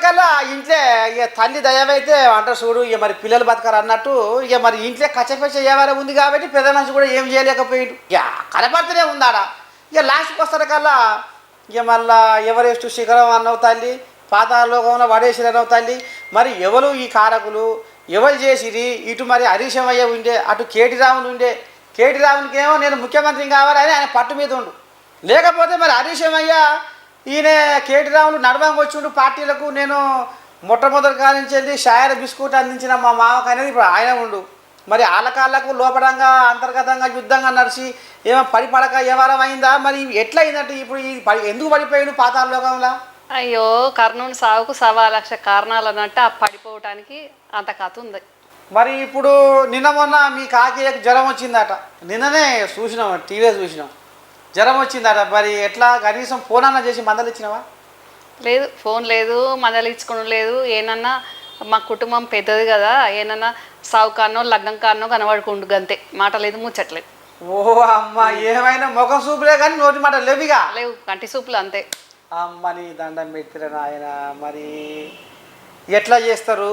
వచ్చేసరికల్లా ఇంట్లో ఇక తల్లి దయవైతే అంటారు చూడు, ఇక మరి పిల్లలు బతకరు అన్నట్టు ఇక మరి ఇంట్లో కచ్చపచ్చ వ్యవహారం ఉంది కాబట్టి పెద్ద మనిషి కూడా ఏం చేయలేకపోయాడు. ఇక కనపడుతూనే ఉందాడ. ఇక లాస్ట్కి వస్తారకల్లా ఇక మళ్ళా ఎవరెస్ట్ శిఖరం అన్నవు తల్లి, పాతాళలోకంలో వడేసిరనవు తల్లి. మరి ఎవరు ఈ కారకులు, ఎవరు చేసిరి? ఇటు మరి హరీశమయ్య ఉండే, అటు కేటీ రాములు ఉండే. కేటీ రాములకి ఏమో నేను ముఖ్యమంత్రిని కావాలని ఆయన పట్టు మీద ఉండు. లేకపోతే మరి హరీశమయ్య ఈయన కేటీ రాములు నడవంగా వచ్చిండు పార్టీలకు. నేను మొట్టమొదటి కానించేది షాయర్ బిస్కుట్ అందించిన మా మామకు అనేది ఇప్పుడు ఆయన ఉండు. మరి ఆళ్ళకాళ్ళకు లోపడంగా అంతర్గతంగా యుద్ధంగా నడిచి ఏమో పడిపడక వ్యవహారం అయిందా? మరి ఎట్లా అయిందంటే ఇప్పుడు ఈ ఎందుకు పడిపోయాడు పాతాళ లోకంలో? అయ్యో, కర్ణుని సావుకు 1,00,000 కారణాలు అన్నట్టు ఆ పడిపోవటానికి అంత కథ ఉంది. మరి ఇప్పుడు నిన్న మొన్న మీ కాకి జ్వరం వచ్చిందట. నిన్ననే చూసినాం, టీవీలో చూసినాం, జ్వరం వచ్చిందట. మరి ఎట్లా కనీసం ఫోన్ అన్నా చేసి మందలు ఇచ్చినావా? లేదు, ఫోన్ లేదు, మందలు ఇచ్చుకోవడం లేదు. ఏనన్నా మా కుటుంబం పెద్దది కదా, ఏనన్నా సావు కారణో లగ్నం కారణో కనబడుకుండు గంతే. మాట లేదు, ముచ్చట్లేదు. ఓ అమ్మ, ఏమైనా ముఖం సూపులే కానీ నోటి మాట లేవుగా? లేవు, కంటి సూపులు అంతే. అమ్మని దండం పెట్టిన నాయన. మరి ఎట్లా చేస్తారు?